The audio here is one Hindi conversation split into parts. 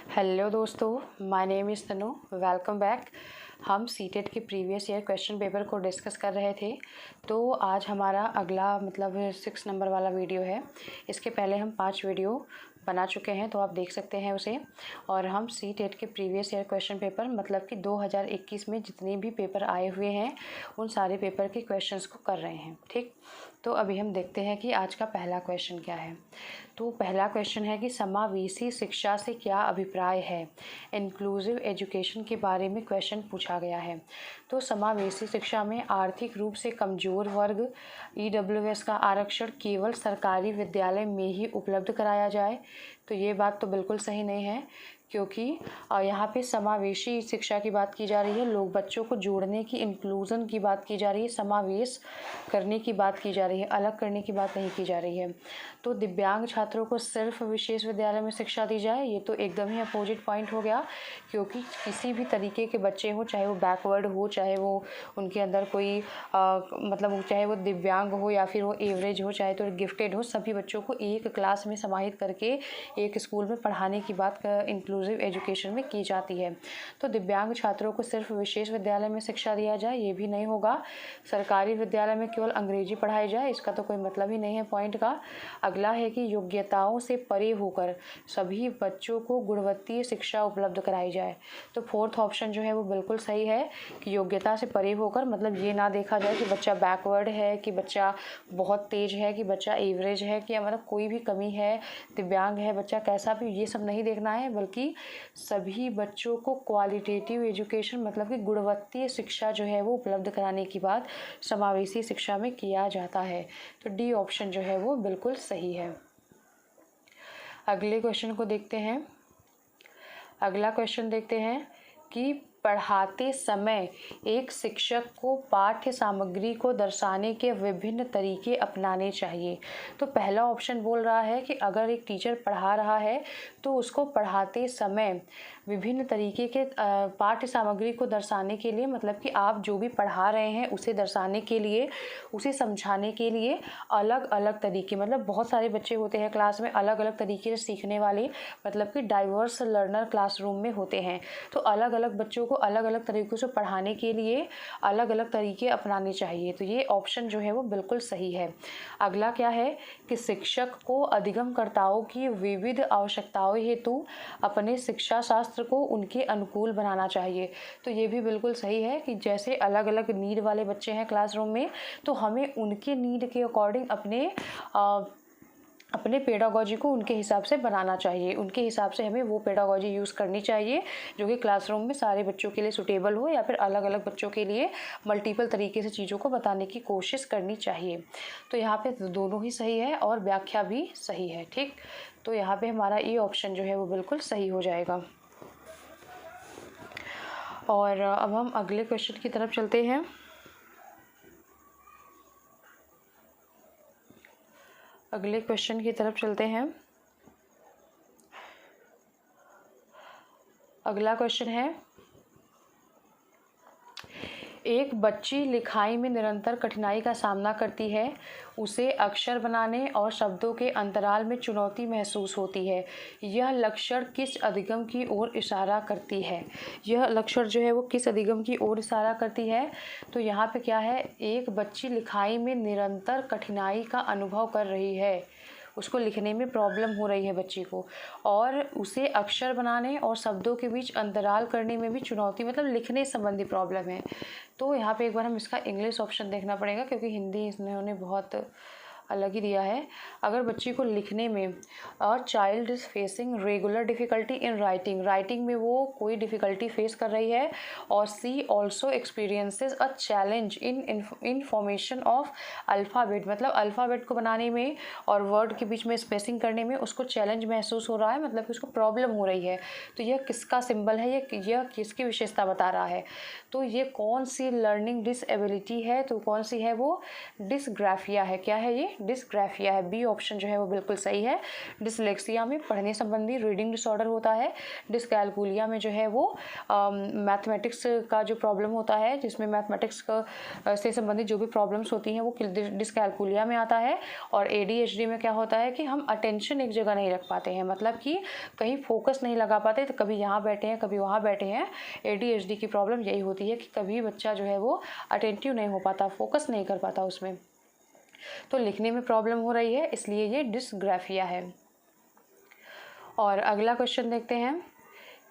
हेलो दोस्तों, my name is Tanu. Welcome back. हम सीटेट के प्रीवियस ईयर क्वेश्चन पेपर को डिस्कस कर रहे थे। तो आज हमारा अगला 6 नंबर वाला वीडियो है। इसके पहले हम 5 वीडियो बना चुके हैं, तो आप देख सकते हैं उसे। और हम सीटेट के प्रीवियस ईयर क्वेश्चन पेपर कि 2021 में जितने भी पेपर आए हुए हैं उन सारे पेपर के क्वेश्चंस को कर रहे हैं। ठीक, तो अभी हम देखते हैं कि आज का पहला क्वेश्चन क्या है। तो पहला क्वेश्चन है कि समावेशी शिक्षा से क्या अभिप्राय है। इंक्लूसिव एजुकेशन के बारे में क्वेश्चन पूछा गया है। तो समावेशी शिक्षा में आर्थिक रूप से कमज़ोर वर्ग EWS का आरक्षण केवल सरकारी विद्यालय में ही उपलब्ध कराया जाए। तो ये बात तो बिल्कुल सही नहीं है, क्योंकि यहाँ पे समावेशी शिक्षा की बात की जा रही है। लोग बच्चों को जोड़ने की, इंक्लूज़न की बात की जा रही है, समावेश करने की बात की जा रही है, अलग करने की बात नहीं की जा रही है। तो दिव्यांग छात्रों को सिर्फ विशेष विद्यालय में शिक्षा दी जाए, ये तो एकदम ही अपोजिट पॉइंट हो गया। क्योंकि किसी भी तरीके के बच्चे हो, चाहे वो बैकवर्ड हो, चाहे वो उनके अंदर कोई चाहे वो दिव्यांग हो या फिर वो एवरेज हो, चाहे तो गिफ्टेड हो, सभी बच्चों को एक क्लास में समाहित करके एक स्कूल में पढ़ाने की बात इंक्लूसिव एजुकेशन में की जाती है। तो दिव्यांग छात्रों को सिर्फ विशेष विद्यालय में शिक्षा दिया जाए, ये भी नहीं होगा। सरकारी विद्यालय में केवल अंग्रेजी पढ़ाई जाए, इसका तो कोई मतलब ही नहीं है पॉइंट का। अगला है कि योग्यताओं से परे होकर सभी बच्चों को गुणवत्तीय शिक्षा उपलब्ध कराई जाए। तो फोर्थ ऑप्शन जो है वो बिल्कुल सही है कि योग्यता से परे होकर, मतलब ये ना देखा जाए कि बच्चा बैकवर्ड है, कि बच्चा बहुत तेज है, कि बच्चा एवरेज है, कि कोई भी कमी है, दिव्यांग है बच्चा कैसा भी, ये सब नहीं देखना है। बल्कि सभी बच्चों को क्वालिटेटिव एजुकेशन कि गुणवत्तीय शिक्षा जो है वो उपलब्ध कराने की बात समावेशी शिक्षा में किया जाता है। तो डी ऑप्शन जो है वो बिल्कुल सही है। अगले क्वेश्चन को देखते हैं। अगला क्वेश्चन देखते हैं कि पढ़ाते समय एक शिक्षक को पाठ्य सामग्री को दर्शाने के विभिन्न तरीके अपनाने चाहिए। तो पहला ऑप्शन बोल रहा है कि अगर एक टीचर पढ़ा रहा है तो उसको पढ़ाते समय विभिन्न तरीके के पाठ्य सामग्री को दर्शाने के लिए, कि आप जो भी पढ़ा रहे हैं उसे दर्शाने के लिए, उसे समझाने के लिए अलग अलग तरीके, बहुत सारे बच्चे होते हैं क्लास में, अलग अलग तरीके से सीखने वाले, कि डाइवर्स लर्नर क्लासरूम में होते हैं। तो अलग अलग बच्चों को अलग अलग तरीक़ों से पढ़ाने के लिए अलग अलग तरीके अपनाने चाहिए। तो ये ऑप्शन जो है वो बिल्कुल सही है। अगला क्या है कि शिक्षक को अधिगमकर्ताओं की विविध आवश्यकताओं हेतु अपने शिक्षा शास्त्र को उनके अनुकूल बनाना चाहिए। तो ये भी बिल्कुल सही है कि जैसे अलग अलग नीड वाले बच्चे हैं क्लासरूम में, तो हमें उनके नीड के अकॉर्डिंग अपने पेडागोजी को उनके हिसाब से बनाना चाहिए। उनके हिसाब से हमें वो पेडागोजी यूज़ करनी चाहिए जो कि क्लासरूम में सारे बच्चों के लिए सूटेबल हो, या फिर अलग अलग बच्चों के लिए मल्टीपल तरीके से चीज़ों को बताने की कोशिश करनी चाहिए। तो यहाँ पे दोनों ही सही है और व्याख्या भी सही है। ठीक, तो यहाँ पे हमारा ये ऑप्शन जो है वो बिल्कुल सही हो जाएगा। और अब हम अगले क्वेश्चन की तरफ चलते हैं। अगले क्वेश्चन की तरफ चलते हैं। अगला क्वेश्चन है, एक बच्ची लिखाई में निरंतर कठिनाई का सामना करती है, उसे अक्षर बनाने और शब्दों के अंतराल में चुनौती महसूस होती है। यह लक्षण किस अधिगम की ओर इशारा करती है। यह लक्षण जो है वो किस अधिगम की ओर इशारा करती है। तो यहाँ पे क्या है, एक बच्ची लिखाई में निरंतर कठिनाई का अनुभव कर रही है, उसको लिखने में प्रॉब्लम हो रही है बच्ची को, और उसे अक्षर बनाने और शब्दों के बीच अंतराल करने में भी चुनौती, लिखने संबंधी प्रॉब्लम है। तो यहाँ पे एक बार हम इसका इंग्लिश ऑप्शन देखना पड़ेगा, क्योंकि हिंदी इन्होंने बहुत अलग ही दिया है। अगर बच्ची को लिखने में, और child is facing regular difficulty in writing में वो कोई डिफ़िकल्टी फेस कर रही है, और she also experiences a challenge in formation of alphabet, alphabet को बनाने में और वर्ड के बीच में स्पेसिंग करने में उसको चैलेंज महसूस हो रहा है, कि उसको प्रॉब्लम हो रही है। तो यह किसका सिंबल है, यह किसकी विशेषता बता रहा है। तो ये कौन सी लर्निंग डिसेबिलिटी है, तो कौन सी है वो, डिसग्राफिया है। क्या है ये, डिस्ग्राफिया है। बी ऑप्शन जो है वो बिल्कुल सही है। डिसलेक्सिया में पढ़ने संबंधी रीडिंग डिसऑर्डर होता है। डिसकैलकुलिया में जो है वो मैथमेटिक्स का जो प्रॉब्लम होता है, जिसमें मैथमेटिक्स से संबंधित जो भी प्रॉब्लम्स होती हैं वो डिसकैलकुलिया में आता है। और ADHD में क्या होता है कि हम अटेंशन एक जगह नहीं रख पाते हैं, मतलब कि कहीं फोकस नहीं लगा पाते, तो कभी यहाँ बैठे हैं कभी वहाँ बैठे हैं। ADHD की प्रॉब्लम यही होती है कि कभी बच्चा जो है वो अटेंटिव नहीं हो पाता, फोकस नहीं कर पाता उसमें, तो लिखने में प्रॉब्लम हो रही है, इसलिए ये डिसग्राफिया है। और अगला क्वेश्चन देखते हैं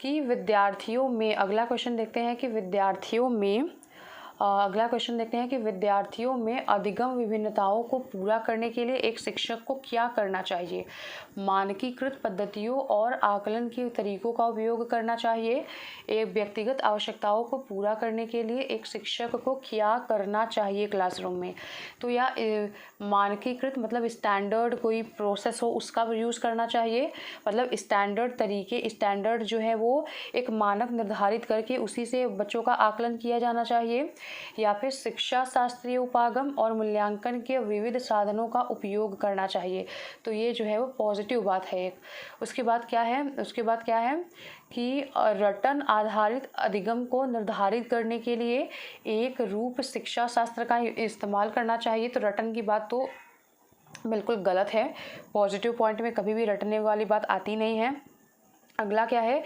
कि विद्यार्थियों में विद्यार्थियों में अधिगम विभिन्नताओं को पूरा करने के लिए एक शिक्षक को क्या करना चाहिए। मानकीकृत पद्धतियों और आकलन के तरीकों का उपयोग करना चाहिए। एक व्यक्तिगत आवश्यकताओं को पूरा करने के लिए एक शिक्षक को क्या करना चाहिए क्लासरूम में। तो या मानकीकृत मतलब स्टैंडर्ड कोई प्रोसेस हो उसका यूज़ करना चाहिए, मतलब स्टैंडर्ड तरीके, स्टैंडर्ड जो है वो एक मानक निर्धारित करके उसी से बच्चों का आकलन किया जाना चाहिए। या फिर शिक्षा शास्त्रीय उपागम और मूल्यांकन के विविध साधनों का उपयोग करना चाहिए। तो ये जो है वो पॉजिटिव बात है एक। उसके बाद क्या है कि रटन आधारित अधिगम को निर्धारित करने के लिए एक रूप शिक्षा शास्त्र का इस्तेमाल करना चाहिए। तो रटन की बात तो बिल्कुल गलत है, पॉजिटिव पॉइंट में कभी भी रटने वाली बात आती नहीं है। अगला क्या है,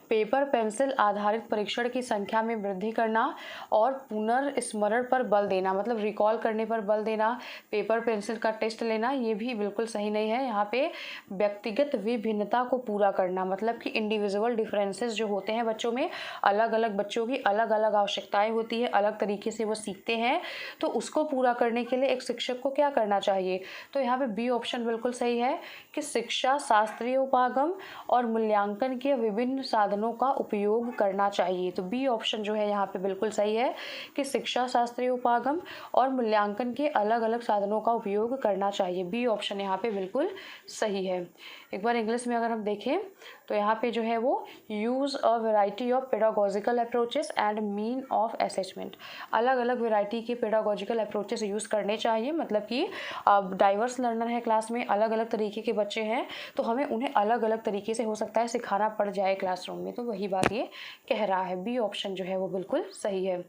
पेपर पेंसिल आधारित परीक्षण की संख्या में वृद्धि करना और पुनर्स्मरण पर बल देना, मतलब रिकॉल करने पर बल देना, पेपर पेंसिल का टेस्ट लेना, ये भी बिल्कुल सही नहीं है। यहाँ पे व्यक्तिगत विभिन्नता को पूरा करना, मतलब कि इंडिविजुअल डिफरेंसेस जो होते हैं बच्चों में, अलग अलग बच्चों की अलग अलग आवश्यकताएं होती है, अलग तरीके से वो सीखते हैं, तो उसको पूरा करने के लिए एक शिक्षक को क्या करना चाहिए। तो यहाँ पे बी ऑप्शन बिल्कुल सही है कि शिक्षा शास्त्रीय उपागम और मूल्यांकन के विभिन्न साधनों का उपयोग करना चाहिए। तो बी ऑप्शन जो है यहाँ पे बिल्कुल सही है कि शिक्षा शास्त्रीय उपागम और मूल्यांकन के अलग अलग साधनों का उपयोग करना चाहिए। बी ऑप्शन यहाँ पे बिल्कुल सही है। एक बार इंग्लिश में अगर हम देखें तो यहाँ पे जो है वो use a variety of pedagogical approaches and mean of assessment, अलग अलग वैरायटी के पेडागोजिकल अप्रोचेस यूज़ करने चाहिए। मतलब कि डाइवर्स लर्नर है क्लास में, अलग अलग तरीके के बच्चे हैं, तो हमें उन्हें अलग अलग तरीके से हो सकता है सिखाना पड़ जाए क्लासरूम में, तो वही बात ये कह रहा है। बी ऑप्शन जो है वो बिल्कुल सही है।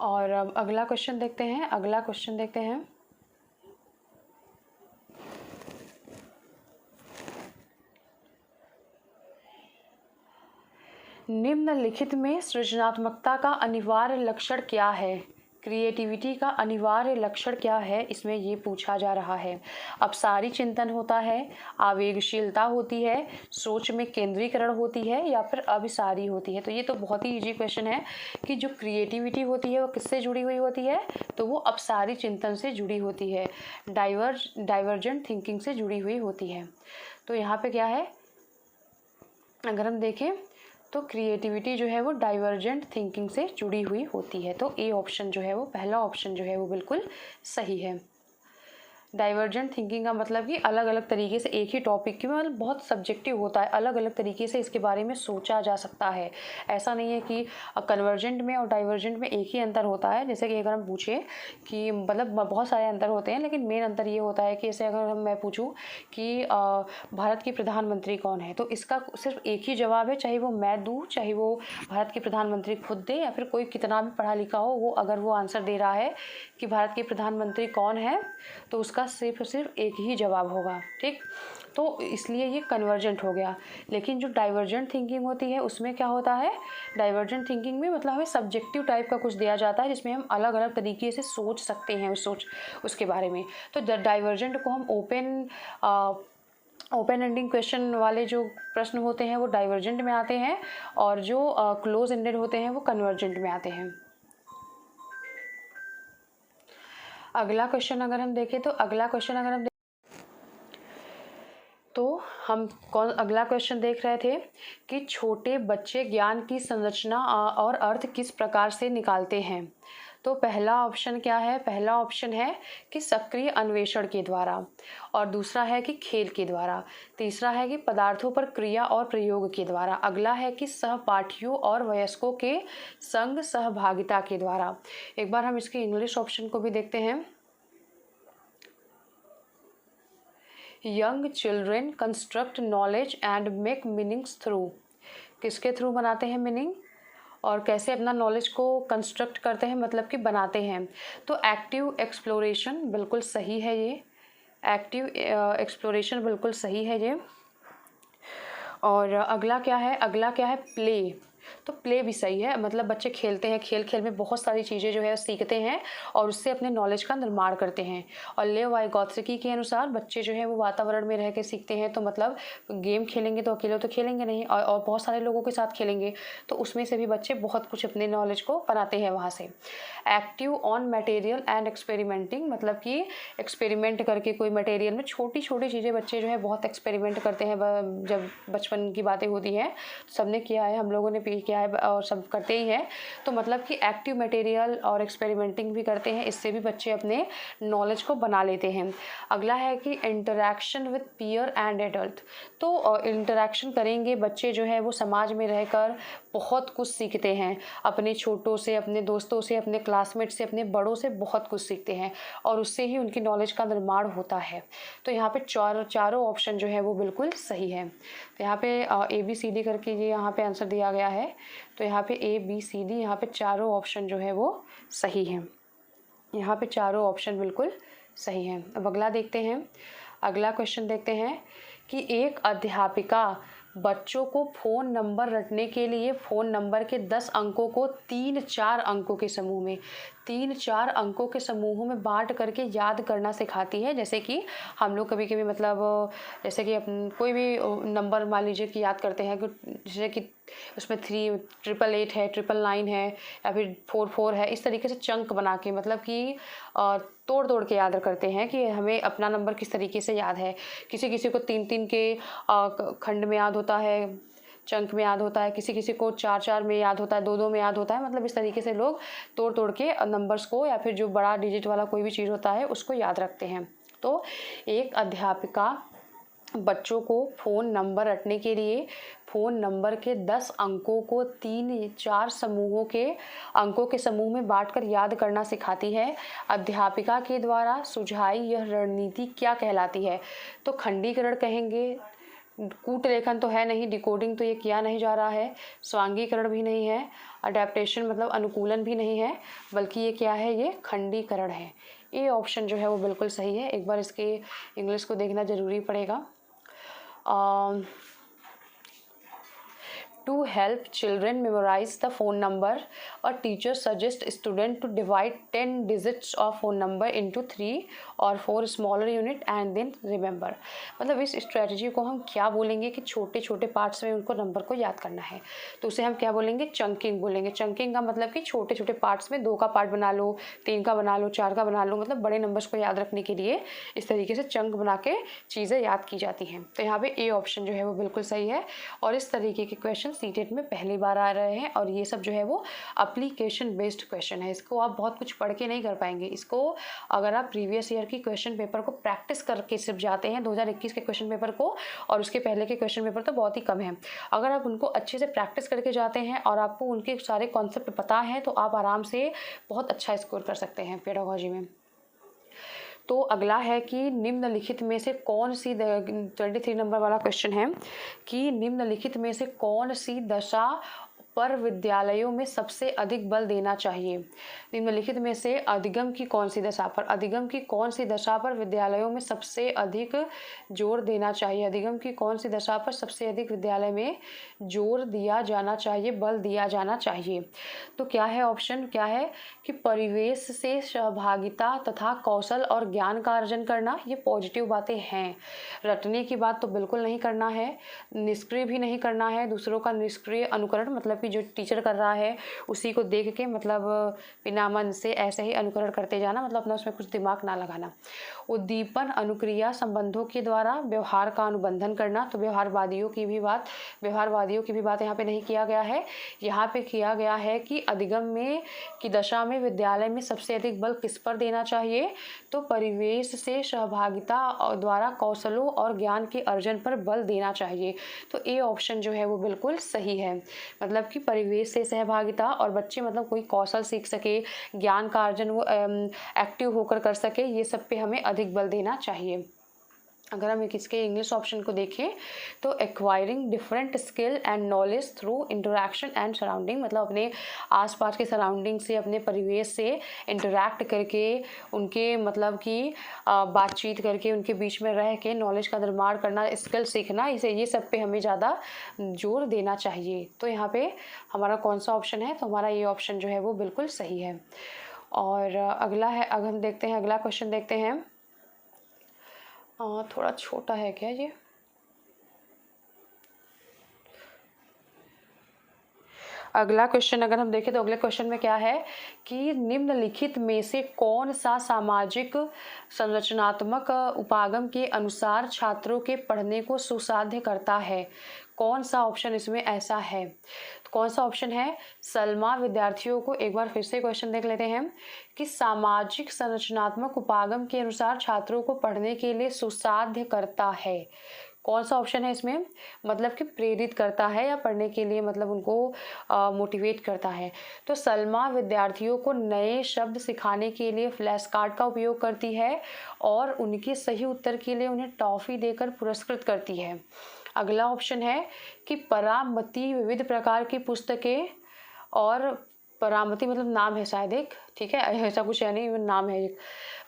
और अब अगला क्वेश्चन देखते हैं। निम्नलिखित में सृजनात्मकता का अनिवार्य लक्षण क्या है। क्रिएटिविटी का अनिवार्य लक्षण क्या है, इसमें ये पूछा जा रहा है। अपसारी चिंतन होता है, आवेगशीलता होती है, सोच में केंद्रीकरण होती है, या फिर अभिसारी होती है। तो ये तो बहुत ही इजी क्वेश्चन है कि जो क्रिएटिविटी होती है वो किससे जुड़ी हुई होती है, तो वो अपसारी चिंतन से जुड़ी होती है, डाइवर्जेंट थिंकिंग से जुड़ी हुई होती है। तो यहाँ पे क्या है, अगर हम देखें तो क्रिएटिविटी जो है वो डाइवर्जेंट थिंकिंग से जुड़ी हुई होती है। तो ए ऑप्शन जो है वो, पहला ऑप्शन जो है वो बिल्कुल सही है। डाइवर्जेंट थिंकिंग का मतलब कि अलग अलग तरीके से एक ही टॉपिक की, मतलब बहुत सब्जेक्टिव होता है, अलग अलग तरीके से इसके बारे में सोचा जा सकता है। ऐसा नहीं है कि कन्वर्जेंट में और डाइवर्जेंट में एक ही अंतर होता है। जैसे कि अगर हम पूछें कि मतलब बहुत सारे अंतर होते हैं, लेकिन मेन अंतर ये होता है कि जैसे अगर मैं पूछूं कि भारत की प्रधानमंत्री कौन है, तो इसका सिर्फ एक ही जवाब है, चाहे वो मैं दूँ, चाहे वो भारत के प्रधानमंत्री खुद दे, या फिर कोई कितना भी पढ़ा लिखा हो, वो अगर वो आंसर दे रहा है कि भारत के प्रधानमंत्री कौन है, तो उसका सिर्फ एक ही जवाब होगा। ठीक, तो इसलिए ये कन्वर्जेंट हो गया। लेकिन जो डाइवर्जेंट थिंकिंग होती है उसमें क्या होता है, डाइवर्जेंट थिंकिंग में मतलब हमें सब्जेक्टिव टाइप का कुछ दिया जाता है, जिसमें हम अलग अलग तरीके से सोच सकते हैं उसके बारे में। तो डाइवर्जेंट को हम ओपन एंडिंग क्वेश्चन वाले जो प्रश्न होते हैं वो डाइवर्जेंट में आते हैं, और जो क्लोज एंडेड होते हैं वो कन्वर्जेंट में आते हैं। अगला क्वेश्चन अगर हम देखें तो अगला क्वेश्चन देख रहे थे कि छोटे बच्चे ज्ञान की संरचना और अर्थ किस प्रकार से निकालते हैं। तो पहला ऑप्शन क्या है, पहला ऑप्शन है कि सक्रिय अन्वेषण के द्वारा, और दूसरा है कि खेल के द्वारा, तीसरा है कि पदार्थों पर क्रिया और प्रयोग के द्वारा, अगला है कि सहपाठियों और वयस्कों के संग सहभागिता के द्वारा। एक बार हम इसके इंग्लिश ऑप्शन को भी देखते हैं। Young children construct knowledge and make meanings through, किसके थ्रू बनाते हैं मीनिंग और कैसे अपना नॉलेज को कंस्ट्रक्ट करते हैं, मतलब कि बनाते हैं। तो एक्टिव एक्सप्लोरेशन बिल्कुल सही है ये, एक्टिव एक्सप्लोरेशन बिल्कुल सही है ये। और अगला क्या है, अगला क्या है, प्ले। तो प्ले भी सही है, मतलब बच्चे खेलते हैं, खेल खेल में बहुत सारी चीज़ें जो है सीखते हैं और उससे अपने नॉलेज का निर्माण करते हैं। और लेव वाइगोत्स्की के अनुसार बच्चे जो है वो वातावरण में रह के सीखते हैं। तो मतलब गेम खेलेंगे तो अकेले तो खेलेंगे नहीं, और बहुत सारे लोगों के साथ खेलेंगे, तो उसमें से भी बच्चे बहुत कुछ अपने नॉलेज को बनाते हैं वहाँ से। Active on material and experimenting, मतलब कि एक्सपेरिमेंट करके कोई मटेरियल में छोटी छोटी चीज़ें बच्चे जो है बहुत एक्सपेरिमेंट करते हैं। जब बचपन की बातें होती हैं तो सबने किया है, हम लोगों ने भी किया है और सब करते ही हैं। तो मतलब कि एक्टिव मटेरियल और एक्सपेरिमेंटिंग भी करते हैं, इससे भी बच्चे अपने नॉलेज को बना लेते हैं। अगला है कि interaction with peer and adult. तो इंटरेक्शन करेंगे बच्चे जो है वो समाज में रहकर बहुत कुछ सीखते हैं, अपने छोटों से, अपने दोस्तों से, अपने क्लासमेट से, अपने बड़ों से बहुत कुछ सीखते हैं और उससे ही उनकी नॉलेज का निर्माण होता है। तो यहाँ पे चारों ऑप्शन जो है वो बिल्कुल सही है। तो यहाँ पे ABCD करके ये यहाँ पे आंसर दिया गया है। तो यहाँ पे ABCD, यहाँ पे चारों ऑप्शन जो है वो सही है, यहाँ पे चारों ऑप्शन बिल्कुल सही हैं। अब अगला देखते हैं, अगला क्वेश्चन देखते हैं कि एक अध्यापिका बच्चों को फ़ोन नंबर रटने के लिए फ़ोन नंबर के 10 अंकों को 3-4 अंकों के समूह में 3-4 अंकों के समूहों में बांट करके याद करना सिखाती है। जैसे कि हम लोग कभी कभी मतलब जैसे कि कोई भी नंबर मान लीजिए कि याद करते हैं, जैसे कि उसमें 388 है, 999 है, या फिर 44 है, इस तरीके से चंक बना के मतलब कि तोड़ तोड़ के याद करते हैं कि हमें अपना नंबर किस तरीके से याद है। किसी किसी को 3-3 के खंड में याद होता है, चंक में याद होता है, किसी किसी को 4-4 में याद होता है, 2-2 में याद होता है। मतलब इस तरीके से लोग तोड़ तोड़ के नंबर्स को या फिर जो बड़ा डिजिट वाला कोई भी चीज़ होता है उसको याद रखते हैं। तो एक अध्यापिका बच्चों को फ़ोन नंबर रटने के लिए फ़ोन नंबर के 10 अंकों को 3-4 अंकों के समूह में बांटकर याद करना सिखाती है। अध्यापिका के द्वारा सुझाई यह रणनीति क्या कहलाती है? तो खंडीकरण कहेंगे, कूट लेखन तो है नहीं, डिकोडिंग तो ये किया नहीं जा रहा है, स्वांगीकरण भी नहीं है, अडेप्टेशन मतलब अनुकूलन भी नहीं है, बल्कि ये क्या है, ये खंडीकरण है। ये ऑप्शन जो है वो बिल्कुल सही है। एक बार इसके इंग्लिश को देखना ज़रूरी पड़ेगा। To help children memorize the phone number, a teacher suggests student to divide 10 digits of phone number into 3 or 4 smaller unit and then remember। मतलब इस स्ट्रेटजी को हम क्या बोलेंगे कि छोटे छोटे पार्ट्स में उनको नंबर को याद करना है, तो उसे हम क्या बोलेंगे, चंकिंग बोलेंगे। चंकिंग का मतलब कि छोटे छोटे पार्ट्स में 2 का पार्ट बना लो, 3 का बना लो, 4 का बना लो, मतलब बड़े नंबर्स को याद रखने के लिए इस तरीके से चंक बना के चीज़ें याद की जाती हैं। तो यहाँ पे ए ऑप्शन जो है वो बिल्कुल सही है। और इस तरीके के क्वेश्चन सीटेट में पहली बार आ रहे हैं और ये सब जो है वो एप्लीकेशन बेस्ड क्वेश्चन है। इसको आप बहुत कुछ पढ़ के नहीं कर पाएंगे। इसको अगर आप प्रीवियस ईयर की क्वेश्चन पेपर को प्रैक्टिस करके सिर्फ जाते हैं, 2021 के क्वेश्चन पेपर को, और उसके पहले के क्वेश्चन पेपर तो बहुत ही कम है, अगर आप उनको अच्छे से प्रैक्टिस करके जाते हैं और आपको उनके सारे कॉन्सेप्ट पता है तो आप आराम से बहुत अच्छा स्कोर कर सकते हैं पेडागोजी में। तो अगला है कि निम्नलिखित में से कौन सी 23 नंबर वाला क्वेश्चन है कि निम्नलिखित में से कौन सी दशा पर विद्यालयों में सबसे अधिक बल देना चाहिए। निम्नलिखित में से अधिगम की कौन सी दशा पर, अधिगम की कौन सी दशा पर विद्यालयों में सबसे अधिक जोर देना चाहिए, अधिगम की कौन सी दशा पर सबसे अधिक विद्यालय में जोर दिया जाना चाहिए, बल दिया जाना चाहिए। तो क्या है ऑप्शन, क्या है कि परिवेश से सहभागिता तथा कौशल और ज्ञान का अर्जन करना। ये पॉजिटिव बातें हैं। रटने की बात तो बिल्कुल नहीं करना है, निष्क्रिय भी नहीं करना है, दूसरों का निष्क्रिय अनुकरण मतलब कि जो टीचर कर रहा है उसी को देख के मतलब बिना मन से ऐसे ही अनुकरण करते जाना, मतलब अपना उसमें कुछ दिमाग ना लगाना। उद्दीपन अनुक्रिया संबंधों के द्वारा व्यवहार का अनुबंधन करना। तो व्यवहारवादियों की भी बात यहाँ पे नहीं किया गया है। यहाँ पे किया गया है कि अधिगम में की दशा में विद्यालय में सबसे अधिक बल किस पर देना चाहिए, तो परिवेश से सहभागिता द्वारा कौशलों और ज्ञान के अर्जन पर बल देना चाहिए। तो ए ऑप्शन जो है वो बिल्कुल सही है। मतलब कि परिवेश से सहभागिता और बच्चे मतलब कोई कौशल सीख सके, ज्ञान का अर्जन वो एक्टिव होकर कर सके, ये सब पे हमें अधिक बल देना चाहिए। अगर हम इसके इंग्लिश ऑप्शन को देखें तो acquiring different skill and knowledge through interaction and surrounding, मतलब अपने आसपास के सराउंडिंग से, अपने परिवेश से इंटरेक्ट करके, उनके मतलब कि बातचीत करके, उनके बीच में रह के नॉलेज का निर्माण करना, स्किल सीखना, इसे ये सब पे हमें ज़्यादा जोर देना चाहिए। तो यहाँ पे हमारा कौन सा ऑप्शन है? तो हमारा ये ऑप्शन जो है वो बिल्कुल सही है। और अगला है, अब हम देखते हैं अगला क्वेश्चन देखते हैं। थोड़ा छोटा है क्या ये? अगला क्वेश्चन अगर हम देखें तो अगले क्वेश्चन में क्या है कि निम्नलिखित में से कौन सा सामाजिक संरचनात्मक उपागम के अनुसार छात्रों के पढ़ने को सुसाध्य करता है? कौन सा ऑप्शन इसमें ऐसा है? तो कौन सा ऑप्शन है? सलमा विद्यार्थियों को, एक बार फिर से क्वेश्चन देख लेते हैं कि सामाजिक संरचनात्मक उपागम के अनुसार छात्रों को पढ़ने के लिए सुसाध्य करता है। कौन सा ऑप्शन है इसमें? मतलब कि प्रेरित करता है या पढ़ने के लिए मतलब उनको मोटिवेट करता है। तो सलमा विद्यार्थियों को नए शब्द सिखाने के लिए फ्लैश कार्ड का उपयोग करती है और उनके सही उत्तर के लिए उन्हें टॉफ़ी देकर पुरस्कृत करती है। अगला ऑप्शन है कि परामती विविध प्रकार की पुस्तकें, और परामती मतलब नाम है शायद एक, ठीक है, ऐसा कुछ है नहीं, नाम है एक।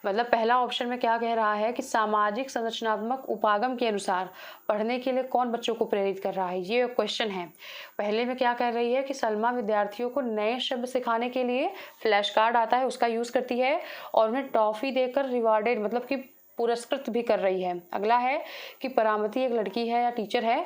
मतलब पहला ऑप्शन में क्या कह रहा है कि सामाजिक संरचनात्मक उपागम के अनुसार पढ़ने के लिए कौन बच्चों को प्रेरित कर रहा है, ये क्वेश्चन है। पहले में क्या कह रही है कि सलमा विद्यार्थियों को नए शब्द सिखाने के लिए फ्लैश कार्ड आता है उसका यूज़ करती है और उन्हें टॉफ़ी देकर रिवार्डेड मतलब कि पुरस्कृत भी कर रही है। अगला है कि परामती एक लड़की है या टीचर है,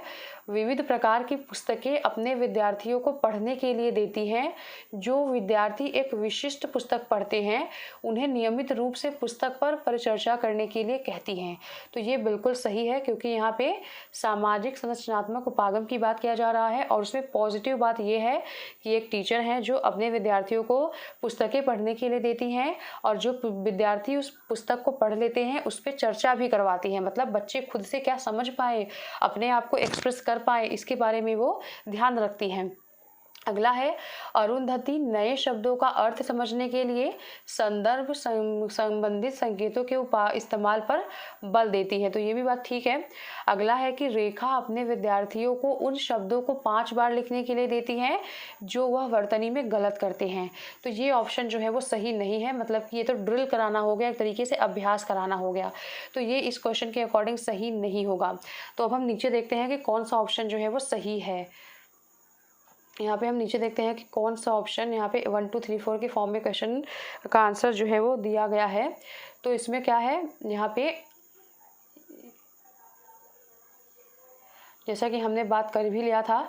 विविध प्रकार की पुस्तकें अपने विद्यार्थियों को पढ़ने के लिए देती हैं। जो विद्यार्थी एक विशिष्ट पुस्तक पढ़ते हैं उन्हें नियमित रूप से पुस्तक पर परिचर्चा करने के लिए कहती हैं। तो ये बिल्कुल सही है क्योंकि यहाँ पे सामाजिक संरचनात्मक उपागम की बात किया जा रहा है और उसमें पॉजिटिव बात ये है कि एक टीचर हैं जो अपने विद्यार्थियों को पुस्तकें पढ़ने के लिए देती हैं और जो विद्यार्थी उस पुस्तक को पढ़ लेते हैं उस पर चर्चा भी करवाती हैं, मतलब बच्चे खुद से क्या समझ पाए, अपने आप को एक्सप्रेस कर पाए, इसके बारे में वो ध्यान रखती हैं। अगला है अरुंधति नए शब्दों का अर्थ समझने के लिए संदर्भ संबंधित संकेतों के इस्तेमाल पर बल देती है। तो ये भी बात ठीक है। अगला है कि रेखा अपने विद्यार्थियों को उन शब्दों को 5 बार लिखने के लिए देती हैं जो वह वर्तनी में गलत करते हैं। तो ये ऑप्शन जो है वो सही नहीं है, मतलब कि ये तो ड्रिल कराना हो गया, एक तरीके से अभ्यास कराना हो गया, तो ये इस क्वेश्चन के अकॉर्डिंग सही नहीं होगा। तो अब हम नीचे देखते हैं कि कौन सा ऑप्शन जो है वो सही है। यहाँ पे हम नीचे देखते हैं कि कौन सा ऑप्शन, यहाँ पे 1 2 3 4 के फॉर्म में क्वेश्चन का आंसर जो है वो दिया गया है। तो इसमें क्या है, यहाँ पे जैसा कि हमने बात कर भी लिया था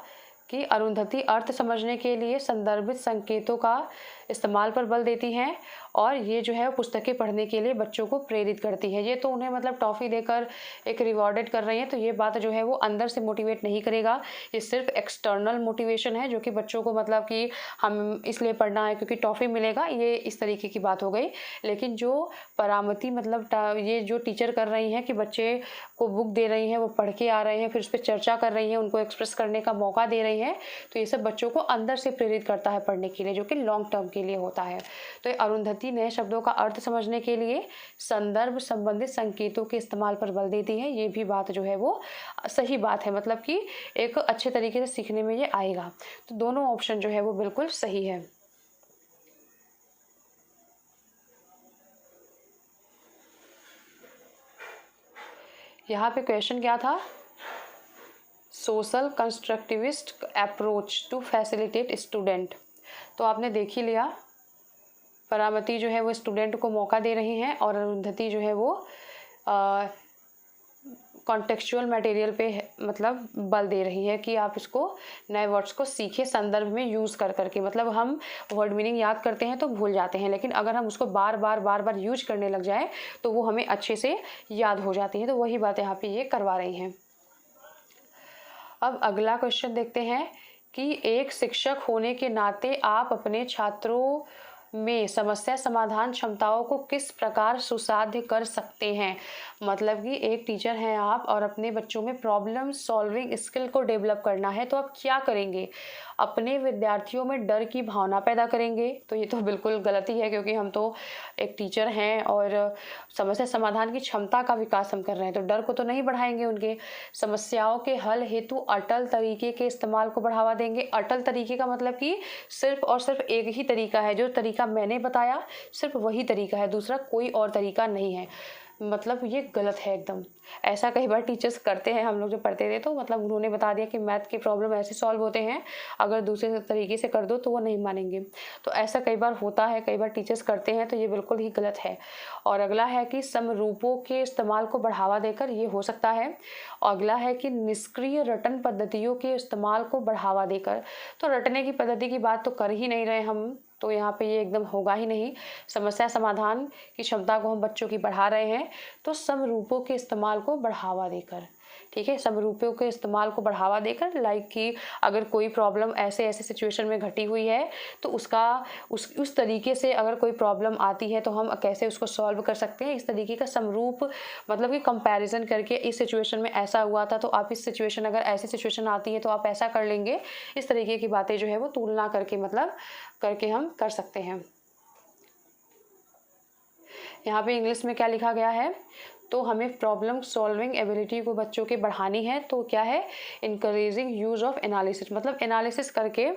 कि अरुंधति अर्थ समझने के लिए संदर्भित संकेतों का इस्तेमाल पर बल देती हैं और ये जो है पुस्तकें पढ़ने के लिए बच्चों को प्रेरित करती है। ये तो उन्हें मतलब टॉफ़ी देकर एक रिवॉर्डेड कर रही हैं, तो ये बात जो है वो अंदर से मोटिवेट नहीं करेगा, ये सिर्फ एक्सटर्नल मोटिवेशन है जो कि बच्चों को मतलब कि हम इसलिए पढ़ना है क्योंकि टॉफ़ी मिलेगा, ये इस तरीके की बात हो गई। लेकिन जो परामती मतलब ये जो टीचर कर रही हैं कि बच्चे को बुक दे रही हैं, वो पढ़ के आ रहे हैं, फिर उस पर चर्चा कर रही हैं, उनको एक्सप्रेस करने का मौका दे रही हैं, तो ये सब बच्चों को अंदर से प्रेरित करता है पढ़ने के लिए, जो कि लॉन्ग टर्म के लिए होता है। तो अरुंधति नए शब्दों का अर्थ समझने के लिए संदर्भ संबंधित संकेतों के इस्तेमाल पर बल देती है, ये भी बात जो है वो सही बात है, मतलब कि एक अच्छे तरीके से सीखने में ये आएगा। तो दोनों ऑप्शन जो है वो बिल्कुल सही है। यहाँ पे क्वेश्चन क्या था, social constructivist approach to facilitate student. तो आपने देख ही लिया, परामती जो है वो स्टूडेंट को मौका दे रही हैं और अरुंधति जो है वो कॉन्टेक्चुअल मटेरियल पे मतलब बल दे रही है कि आप इसको नए वर्ड्स को सीखे संदर्भ में यूज़ कर करके, मतलब हम वर्ड मीनिंग याद करते हैं तो भूल जाते हैं, लेकिन अगर हम उसको बार बार यूज करने लग जाए तो वो हमें अच्छे से याद हो जाती है। तो वही बात यहाँ पे ये करवा रही हैं। अब अगला क्वेश्चन देखते हैं कि एक शिक्षक होने के नाते आप अपने छात्रों में समस्या समाधान क्षमताओं को किस प्रकार सुसाध्य कर सकते हैं। मतलब कि एक टीचर हैं आप और अपने बच्चों में प्रॉब्लम सॉल्विंग स्किल को डेवलप करना है, तो आप क्या करेंगे? अपने विद्यार्थियों में डर की भावना पैदा करेंगे। तो ये तो बिल्कुल गलत ही है, क्योंकि हम तो एक टीचर हैं और समस्या समाधान की क्षमता का विकास हम कर रहे हैं, तो डर को तो नहीं बढ़ाएंगे। उनके समस्याओं के हल हेतु अटल तरीके के इस्तेमाल को बढ़ावा देंगे। अटल तरीके का मतलब कि सिर्फ और सिर्फ एक ही तरीका है, जो तरीका मैंने बताया सिर्फ वही तरीका है, दूसरा कोई और तरीका नहीं है। मतलब ये गलत है एकदम। ऐसा कई बार टीचर्स करते हैं। हम लोग जब पढ़ते थे तो मतलब उन्होंने बता दिया कि मैथ के प्रॉब्लम ऐसे सॉल्व होते हैं, अगर दूसरे तरीके से कर दो तो वो नहीं मानेंगे। तो ऐसा कई बार होता है, कई बार टीचर्स करते हैं, तो ये बिल्कुल ही गलत है। और अगला है कि समरूपों के इस्तेमाल को बढ़ावा देकर, ये हो सकता है। और अगला है कि निष्क्रिय रटन पद्धतियों के इस्तेमाल को बढ़ावा देकर। तो रटने की पद्धति की बात तो कर ही नहीं रहे हम, तो यहाँ पे ये एकदम होगा ही नहीं। समस्या समाधान की क्षमता को हम बच्चों की बढ़ा रहे हैं, तो समरूपों के इस्तेमाल को बढ़ावा देकर। ठीक है, समरूपों के इस्तेमाल को बढ़ावा देकर, लाइक कि अगर कोई प्रॉब्लम ऐसे ऐसे सिचुएशन में घटी हुई है, तो उसका उस तरीके से अगर कोई प्रॉब्लम आती है तो हम कैसे उसको सॉल्व कर सकते हैं, इस तरीके का समरूप मतलब कि कंपैरिजन करके, इस सिचुएशन में ऐसा हुआ था तो आप इस सिचुएशन, अगर ऐसी सिचुएशन आती है तो आप ऐसा कर लेंगे, इस तरीके की बातें जो है वो तुलना करके मतलब करके हम कर सकते हैं। यहाँ पे इंग्लिश में क्या लिखा गया है, तो हमें प्रॉब्लम सॉल्विंग एबिलिटी को बच्चों के बढ़ानी है, तो क्या है, इनकरेजिंग यूज ऑफ एनालिसिस। मतलब एनालिसिस करके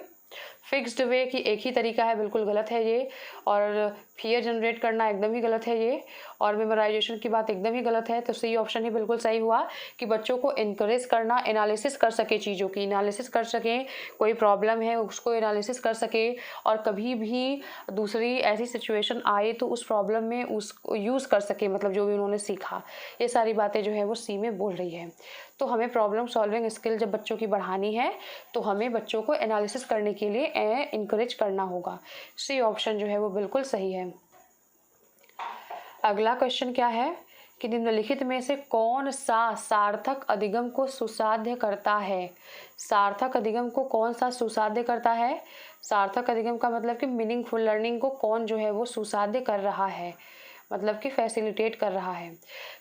फिक्स्ड वे की एक ही तरीका है, बिल्कुल गलत है ये। और फियर जनरेट करना एकदम ही गलत है ये। और मेमोराइजेशन की बात एकदम ही गलत है। तो सी ऑप्शन ही बिल्कुल सही हुआ कि बच्चों को इनकरेज करना, एनालिसिस कर सके, चीज़ों की एनालिसिस कर सकें, कोई प्रॉब्लम है उसको एनालिसिस कर सके, और कभी भी दूसरी ऐसी सिचुएशन आए तो उस प्रॉब्लम में उसको यूज़ कर सके, मतलब जो भी उन्होंने सीखा। ये सारी बातें जो है वो सी में बोल रही है। तो हमें प्रॉब्लम सॉल्विंग स्किल जब बच्चों की बढ़ानी है, तो हमें बच्चों को एनालिसिस करने के लिए इनकरेज करना होगा। सी ऑप्शन जो है वो बिल्कुल सही है। अगला क्वेश्चन क्या है कि निम्नलिखित में से कौन सा सार्थक अधिगम को सुसाध्य करता है। सार्थक अधिगम को कौन सा सुसाध्य करता है। सार्थक अधिगम का मतलब कि मीनिंगफुल लर्निंग को कौन जो है वो सुसाध्य कर रहा है, मतलब कि फैसिलिटेट कर रहा है।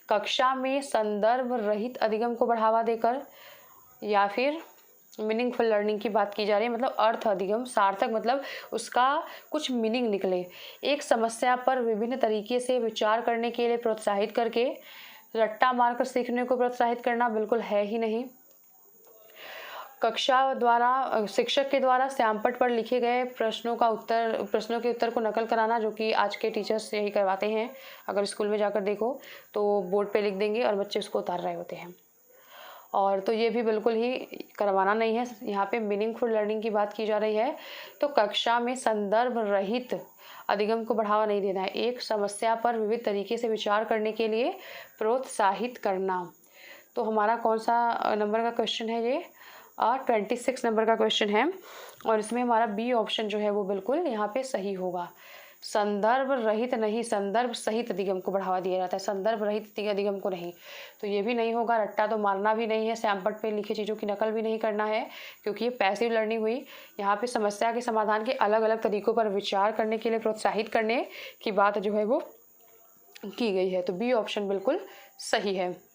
कक्षा में संदर्भ रहित अधिगम को बढ़ावा देकर, या फिर मीनिंगफुल लर्निंग की बात की जा रही है, मतलब अर्थ अधिगम। सार्थक मतलब उसका कुछ मीनिंग निकले। एक समस्या पर विभिन्न तरीके से विचार करने के लिए प्रोत्साहित करके, रट्टा मारकर सीखने को प्रोत्साहित करना बिल्कुल है ही नहीं। कक्षा द्वारा शिक्षक के द्वारा श्यामपट्ट पर लिखे गए प्रश्नों के उत्तर को नकल कराना, जो कि आज के टीचर्स यही करवाते हैं। अगर स्कूल में जाकर देखो तो बोर्ड पे लिख देंगे और बच्चे उसको उतार रहे होते हैं। और तो ये भी बिल्कुल ही करवाना नहीं है। यहाँ पे मीनिंगफुल लर्निंग की बात की जा रही है, तो कक्षा में संदर्भ रहित अधिगम को बढ़ावा नहीं देना है। एक समस्या पर विविध तरीके से विचार करने के लिए प्रोत्साहित करना। तो हमारा कौन सा नंबर का क्वेश्चन है ये, 26 नंबर का क्वेश्चन है, और इसमें हमारा बी ऑप्शन जो है वो बिल्कुल यहाँ पे सही होगा। संदर्भ रहित नहीं, संदर्भ सहित अधिगम को बढ़ावा दिया जाता है, संदर्भ रहित अधिगम को नहीं। तो ये भी नहीं होगा। रट्टा तो मारना भी नहीं है, श्यामपट्ट पे लिखी चीज़ों की नकल भी नहीं करना है, क्योंकि ये पैसिव लर्निंग हुई। यहाँ पे समस्या के समाधान के अलग अलग तरीकों पर विचार करने के लिए प्रोत्साहित करने की बात जो है वो की गई है। तो बी ऑप्शन बिल्कुल सही है।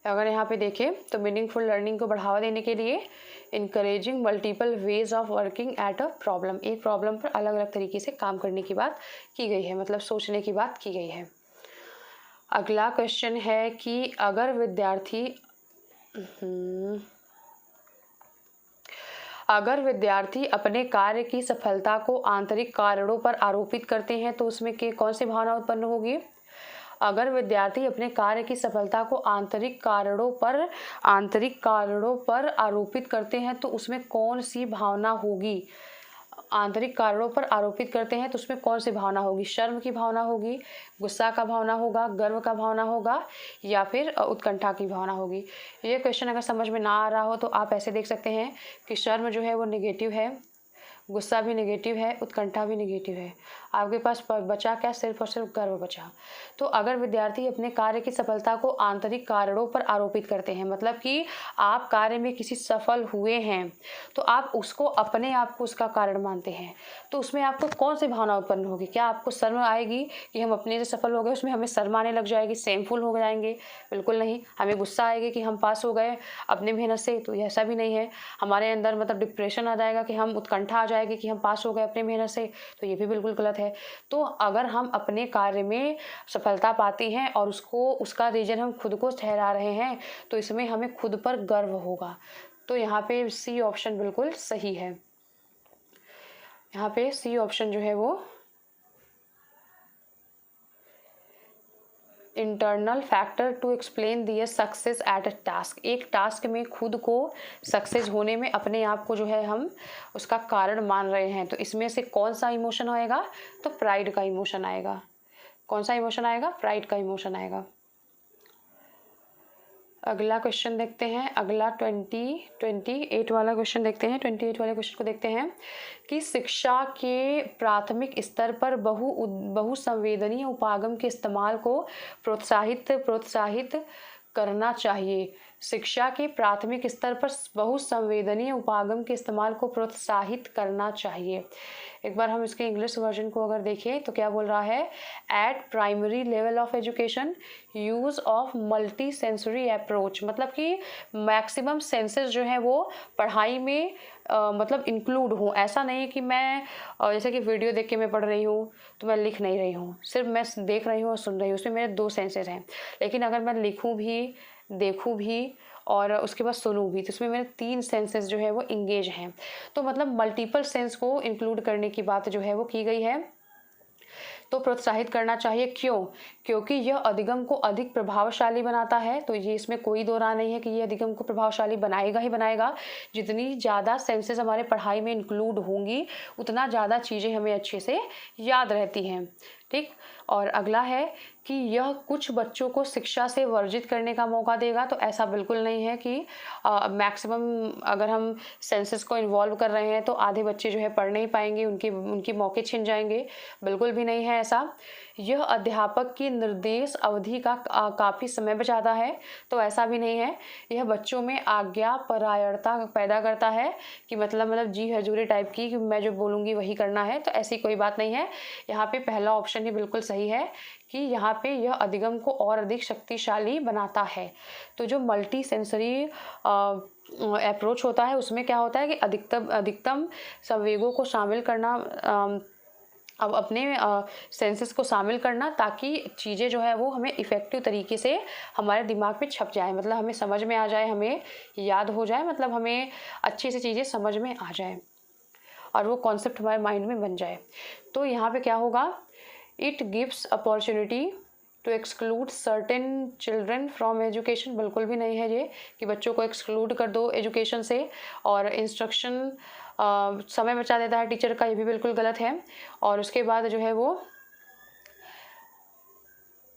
अगर यहाँ पे देखें तो मीनिंगफुल लर्निंग को बढ़ावा देने के लिए encouraging multiple ways of working at a problem, एक प्रॉब्लम पर अलग अलग तरीके से काम करने की बात की गई है, मतलब सोचने की बात की गई है। अगला क्वेश्चन है कि अगर विद्यार्थी अपने कार्य की सफलता को आंतरिक कारणों पर आरोपित करते हैं तो उसमें कौन सी भावना उत्पन्न होगी। अगर विद्यार्थी अपने कार्य की सफलता को आंतरिक कारणों पर आरोपित करते हैं तो उसमें कौन सी भावना होगी। आंतरिक कारणों पर आरोपित करते हैं तो उसमें कौन सी भावना होगी। शर्म की भावना होगी, गुस्सा का भावना होगा, गर्व का भावना होगा, या फिर उत्कंठा की भावना होगी। ये क्वेश्चन अगर समझ में ना आ रहा हो तो आप ऐसे देख सकते हैं कि शर्म जो है वो नेगेटिव है, गुस्सा भी नेगेटिव है, उत्कंठा भी नेगेटिव है। आपके पास बचा क्या, सिर्फ और सिर्फ गर्व बचा। तो अगर विद्यार्थी अपने कार्य की सफलता को आंतरिक कारणों पर आरोपित करते हैं, मतलब कि आप कार्य में किसी सफल हुए हैं तो आप उसको अपने आप को उसका कारण मानते हैं, तो उसमें आपको कौन सी भावना उत्पन्न होगी? क्या आपको शर्म आएगी कि हम अपने से सफल हो गए, उसमें हमें शर्म आने लग जाएगी, शेमफुल हो जाएंगे? बिल्कुल नहीं। हमें गुस्सा आएगी कि हम पास हो गए अपनी मेहनत से, तो ऐसा भी नहीं है। हमारे अंदर मतलब डिप्रेशन आ जाएगा कि हम, उत्कंठा आ जाएगी कि हम पास हो गए अपनी मेहनत से, तो ये भी बिल्कुल गलत है। तो अगर हम अपने कार्य में सफलता पाते हैं और उसका रीजन हम खुद को ठहरा रहे हैं, तो इसमें हमें खुद पर गर्व होगा। तो यहाँ पे सी ऑप्शन बिल्कुल सही है। यहाँ पे सी ऑप्शन जो है वो internal factor to explain their success at a task. एक टास्क में खुद को सक्सेस होने में अपने आप को जो है हम उसका कारण मान रहे हैं, तो इसमें से कौन सा इमोशन आएगा? तो प्राइड का इमोशन आएगा। कौन सा इमोशन आएगा? प्राइड का इमोशन आएगा। अगला क्वेश्चन देखते हैं। अगला 28 वाला क्वेश्चन देखते हैं। 28 वाले क्वेश्चन को देखते हैं कि शिक्षा के प्राथमिक स्तर पर बहुसंवेदनीय उपागम के इस्तेमाल को प्रोत्साहित करना चाहिए। शिक्षा के प्राथमिक स्तर पर बहुसंवेदनीय उपागम के इस्तेमाल को प्रोत्साहित करना चाहिए। एक बार हम इसके इंग्लिश वर्जन को अगर देखें तो क्या बोल रहा है? Eight primary level of education use of multi sensory approach, मतलब कि मैक्सिमम सेंसेस जो है वो पढ़ाई में मतलब इंक्लूड हो। ऐसा नहीं कि मैं जैसे कि वीडियो देख के मैं पढ़ रही हूँ तो मैं लिख नहीं रही हूँ, सिर्फ मैं देख रही हूँ और सुन रही हूँ, उसमें मेरे 2 सेंसेस हैं। लेकिन अगर मैं लिखूँ भी, देखूँ भी और उसके बाद सुनूँ भी, तो इसमें मेरे 3 सेंसेस जो है वो इंगेज हैं। तो मतलब मल्टीपल सेंस को इंक्लूड करने की बात जो है वो की गई है, तो प्रोत्साहित करना चाहिए। क्यों? क्योंकि यह अधिगम को अधिक प्रभावशाली बनाता है। तो ये इसमें कोई दो राय नहीं है कि ये अधिगम को प्रभावशाली बनाएगा ही बनाएगा। जितनी ज़्यादा सेंसेस हमारे पढ़ाई में इंक्लूड होंगी उतना ज़्यादा चीज़ें हमें अच्छे से याद रहती हैं। ठीक। और अगला है कि यह कुछ बच्चों को शिक्षा से वर्जित करने का मौका देगा। तो ऐसा बिल्कुल नहीं है कि मैक्सिमम अगर हम सेंसेस को इन्वॉल्व कर रहे हैं तो आधे बच्चे जो है पढ़ नहीं पाएंगे, उनके मौके छिन जाएंगे। बिल्कुल भी नहीं है ऐसा। यह अध्यापक की निर्देश अवधि का काफ़ी समय बचाता है। तो ऐसा भी नहीं है। यह बच्चों में आज्ञापरायणता पैदा करता है कि मतलब जी हजूरी टाइप की, कि मैं जो बोलूँगी वही करना है। तो ऐसी कोई बात नहीं है। यहाँ पे पहला ऑप्शन ही बिल्कुल सही है कि यहाँ पे यह अधिगम को और अधिक शक्तिशाली बनाता है। तो जो मल्टी सेंसरी अप्रोच होता है उसमें क्या होता है कि अधिकतम संवेगों को शामिल करना, अब अपने सेंसेस को शामिल करना, ताकि चीज़ें जो है वो हमें इफ़ेक्टिव तरीके से हमारे दिमाग में छप जाए, मतलब हमें समझ में आ जाए, हमें याद हो जाए, मतलब हमें अच्छे से चीज़ें समझ में आ जाए और वो कॉन्सेप्ट हमारे माइंड में बन जाए। तो यहाँ पे क्या होगा? It gives opportunity to exclude certain children from education. बिल्कुल भी नहीं है ये कि बच्चों को एक्सक्लूड कर दो एजुकेशन से। और इंस्ट्रक्शन समय बचा देता है टीचर का, ये भी बिल्कुल गलत है। और उसके बाद जो है वो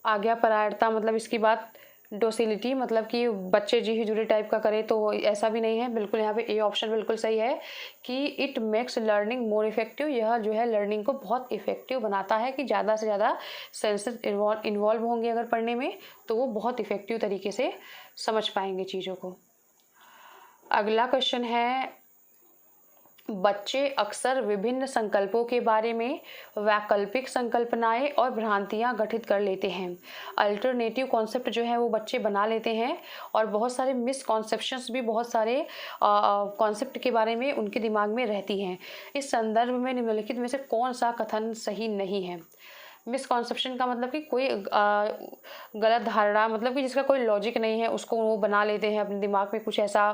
आज्ञापरायणता, मतलब इसकी बात डोसिलिटी, मतलब कि बच्चे जी हिजूरी टाइप का करे, तो ऐसा भी नहीं है। बिल्कुल यहाँ पे ए ऑप्शन बिल्कुल सही है कि it makes learning more effective. यह जो है लर्निंग को बहुत इफेक्टिव बनाता है कि ज़्यादा से ज़्यादा सेंसेस इन्वॉल्व होंगे अगर पढ़ने में, तो वो बहुत इफेक्टिव तरीके से समझ पाएंगे चीज़ों को। अगला क्वेश्चन है, बच्चे अक्सर विभिन्न संकल्पों के बारे में वैकल्पिक संकल्पनाएं और भ्रांतियां गठित कर लेते हैं। अल्टरनेटिव कॉन्सेप्ट जो है वो बच्चे बना लेते हैं और बहुत सारे मिसकॉन्सेप्शंस भी बहुत सारे कॉन्सेप्ट के बारे में उनके दिमाग में रहती हैं। इस संदर्भ में निम्नलिखित में से कौन सा कथन सही नहीं है? मिसकॉन्सेप्शन का मतलब कि कोई गलत धारणा, मतलब कि जिसका कोई लॉजिक नहीं है उसको वो बना लेते हैं अपने दिमाग में, कुछ ऐसा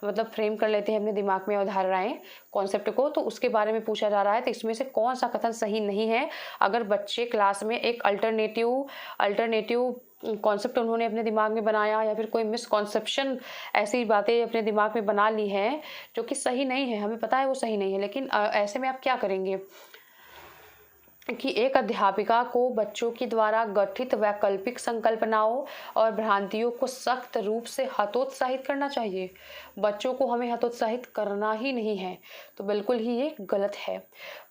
मतलब फ्रेम कर लेते हैं अपने दिमाग में और धारणाएं कॉन्सेप्ट को, तो उसके बारे में पूछा जा रहा है। तो इसमें से कौन सा कथन सही नहीं है? अगर बच्चे क्लास में एक अल्टरनेटिव कॉन्सेप्ट उन्होंने अपने दिमाग में बनाया या फिर कोई मिसकॉन्सेप्शन ऐसी बातें अपने दिमाग में बना ली हैं जो कि सही नहीं है, हमें पता है वो सही नहीं है, लेकिन ऐसे में आप क्या करेंगे? कि एक अध्यापिका को बच्चों के द्वारा गठित वैकल्पिक संकल्पनाओं और भ्रांतियों को सख्त रूप से हतोत्साहित करना चाहिए। बच्चों को हमें हतोत्साहित करना ही नहीं है, तो बिल्कुल ही ये गलत है।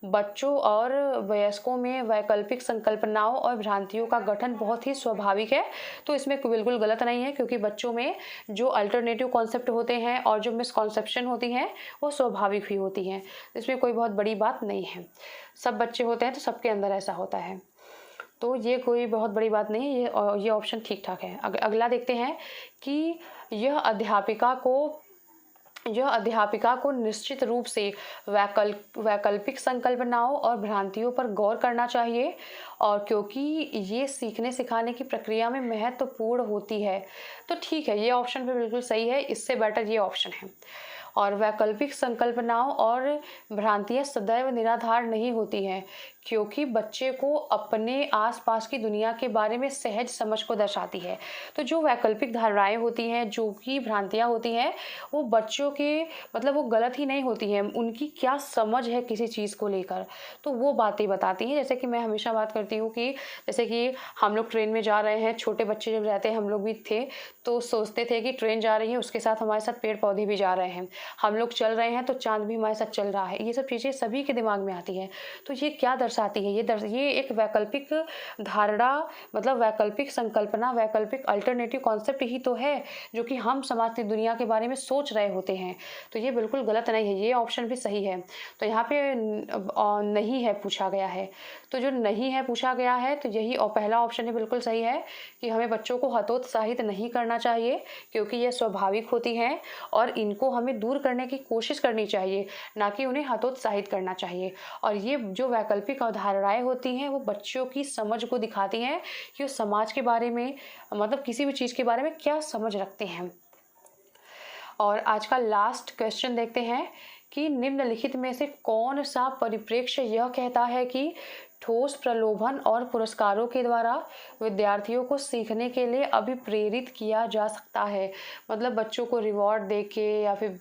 बच्चों और वयस्कों में वैकल्पिक संकल्पनाओं और भ्रांतियों का गठन बहुत ही स्वाभाविक है, तो इसमें बिल्कुल गलत नहीं है, क्योंकि बच्चों में जो अल्टरनेटिव कॉन्सेप्ट होते हैं और जो मिसकॉन्सेप्शन होती हैं वो स्वाभाविक ही होती हैं। इसमें कोई बहुत बड़ी बात नहीं है। सब बच्चे होते हैं तो सबके अंदर ऐसा होता है, तो ये कोई बहुत बड़ी बात नहीं है। ये ऑप्शन ठीक ठाक है। अगला देखते हैं कि यह अध्यापिका को निश्चित रूप से वैकल्पिक संकल्पनाओं और भ्रांतियों पर गौर करना चाहिए, और क्योंकि ये सीखने सिखाने की प्रक्रिया में महत्वपूर्ण होती है। तो ठीक है, ये ऑप्शन भी बिल्कुल सही है, इससे बेटर ये ऑप्शन है। और वैकल्पिक संकल्पनाओं और भ्रांतियाँ सदैव निराधार नहीं होती हैं, क्योंकि बच्चे को अपने आसपास की दुनिया के बारे में सहज समझ को दर्शाती है। तो जो वैकल्पिक धारणाएं होती हैं, जो कि भ्रांतियाँ होती हैं, वो बच्चों के मतलब वो गलत ही नहीं होती हैं, उनकी क्या समझ है किसी चीज़ को लेकर, तो वो बातें बताती हैं। जैसे कि मैं हमेशा बात करती हूँ कि जैसे कि हम लोग ट्रेन में जा रहे हैं, छोटे बच्चे जब रहते हैं, हम लोग भी थे, तो सोचते थे कि ट्रेन जा रही है, उसके साथ हमारे साथ पेड़ पौधे भी जा रहे हैं, हम लोग चल रहे हैं तो चाँद भी हमारे साथ चल रहा है। ये सब चीज़ें सभी के दिमाग में आती हैं। तो ये क्या दर्शाती है? ये एक वैकल्पिक धारणा, मतलब वैकल्पिक संकल्पना, वैकल्पिक अल्टरनेटिव कॉन्सेप्ट ही तो है, जो कि हम समाज की दुनिया के बारे में सोच रहे होते हैं। तो ये बिल्कुल गलत नहीं है, ये ऑप्शन भी सही है। तो यहाँ पे नहीं है पूछा गया है, तो जो नहीं है पूछा गया है, तो यही और पहला ऑप्शन है बिल्कुल सही है कि हमें बच्चों को हतोत्साहित नहीं करना चाहिए, क्योंकि ये स्वाभाविक होती हैं और इनको हमें दूर करने की कोशिश करनी चाहिए, ना कि उन्हें हतोत्साहित करना चाहिए। और ये जो वैकल्पिक अवधारणाएं होती हैं, वो बच्चों की समझ को दिखाती हैं कि वो समाज के बारे में, मतलब किसी भी चीज़ के बारे में क्या समझ रखते हैं। और आज का लास्ट क्वेश्चन देखते हैं कि निम्नलिखित में से कौन सा परिप्रेक्ष्य यह कहता है कि ठोस प्रलोभन और पुरस्कारों के द्वारा विद्यार्थियों को सीखने के लिए अभिप्रेरित किया जा सकता है। मतलब बच्चों को रिवॉर्ड देके या फिर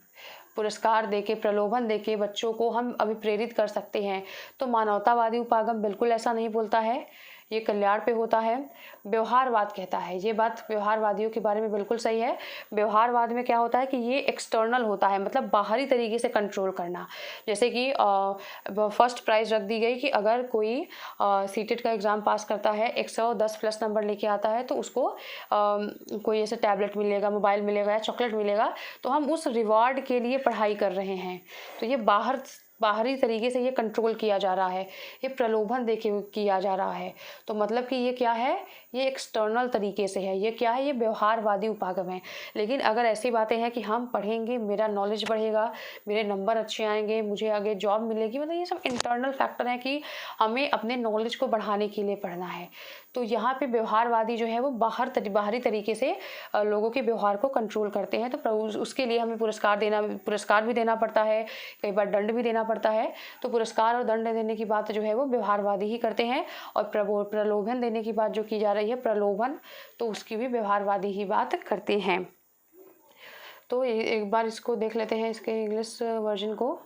पुरस्कार देके, प्रलोभन देके बच्चों को हम अभिप्रेरित कर सकते हैं। तो मानवतावादी उपागम बिल्कुल ऐसा नहीं बोलता है, ये कल्याण पे होता है। व्यवहारवाद कहता है, ये बात व्यवहारवादियों के बारे में बिल्कुल सही है। व्यवहारवाद में क्या होता है कि ये एक्सटर्नल होता है, मतलब बाहरी तरीके से कंट्रोल करना। जैसे कि फर्स्ट प्राइज रख दी गई कि अगर कोई सीटेट का एग्ज़ाम पास करता है, 110 प्लस नंबर लेके आता है, तो उसको कोई ऐसे टैबलेट मिलेगा, मोबाइल मिलेगा या चॉकलेट मिलेगा, तो हम उस रिवॉर्ड के लिए पढ़ाई कर रहे हैं। तो ये बाहरी तरीके से ये कंट्रोल किया जा रहा है, ये प्रलोभन देके किया जा रहा है। तो मतलब कि ये क्या है, ये एक्सटर्नल तरीके से है। ये क्या है, ये व्यवहारवादी उपागम है। लेकिन अगर ऐसी बातें हैं कि हम पढ़ेंगे, मेरा नॉलेज बढ़ेगा, मेरे नंबर अच्छे आएंगे, मुझे आगे जॉब मिलेगी, मतलब ये सब इंटरनल फैक्टर है कि हमें अपने नॉलेज को बढ़ाने के लिए पढ़ना है। तो यहाँ पे व्यवहारवादी जो है वो बाहरी तरीके से लोगों के व्यवहार को कंट्रोल करते हैं। तो उसके लिए हमें पुरस्कार भी देना पड़ता है, कई बार दंड भी देना पड़ता है। तो पुरस्कार और दंड देने की बात जो है वो व्यवहारवादी ही करते हैं, और प्रलोभन देने की बात जो की जा रही है, प्रलोभन, तो उसकी भी व्यवहारवादी ही बात करते हैं। तो एक बार इसको देख लेते हैं, इसके इंग्लिश वर्जन को।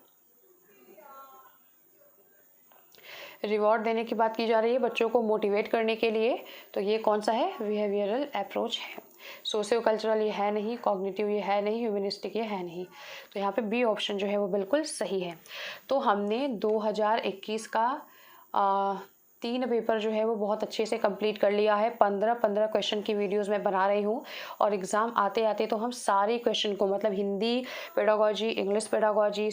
रिवॉर्ड देने की बात की जा रही है बच्चों को मोटिवेट करने के लिए, तो ये कौन सा है, बिहेवियरल अप्रोच है। सोशियो कल्चरल ये है नहीं, कॉग्निटिव ये है नहीं, ह्यूमनिस्टिक ये है नहीं। तो यहाँ पे बी ऑप्शन जो है वो बिल्कुल सही है। तो हमने 2021 का 3 पेपर जो है वो बहुत अच्छे से कंप्लीट कर लिया है। 15 क्वेश्चन की वीडियोस मैं बना रही हूँ, और एग्ज़ाम आते आते तो हम सारे क्वेश्चन को, मतलब Hindi pedagogy, English pedagogy,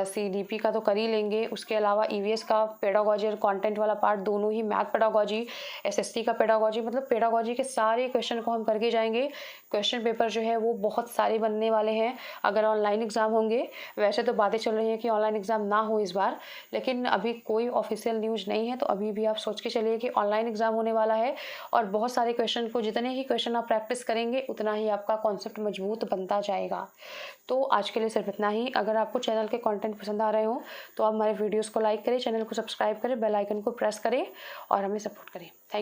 CDP का तो कर ही लेंगे, उसके अलावा EVS का पेडागोजी और कंटेंट वाला पार्ट दोनों ही, मैथ पेडागोजी, SST का पेडागोजी, मतलब पेडागोजी के सारे क्वेश्चन को हम करके जाएंगे। क्वेश्चन पेपर जो है वो बहुत सारे बनने वाले हैं अगर ऑनलाइन एग्ज़ाम होंगे। वैसे तो बातें चल रही हैं कि ऑनलाइन एग्ज़ाम ना हो इस बार, लेकिन अभी कोई ऑफिशियल न्यूज़ नहीं है, तो अभी भी आप सोच के चलिए कि ऑनलाइन एग्ज़ाम होने वाला है। और बहुत सारे क्वेश्चन को, जितने ही क्वेश्चन आप प्रैक्टिस करेंगे उतना ही आपका कॉन्सेप्ट मजबूत बनता जाएगा। तो आज के लिए सिर्फ इतना ही। अगर आपको चैनल के कंटेंट पसंद आ रहे हो तो आप हमारे वीडियोस को लाइक करें, चैनल को सब्सक्राइब करें, बेल आइकन को प्रेस करें और हमें सपोर्ट करें। Thank you.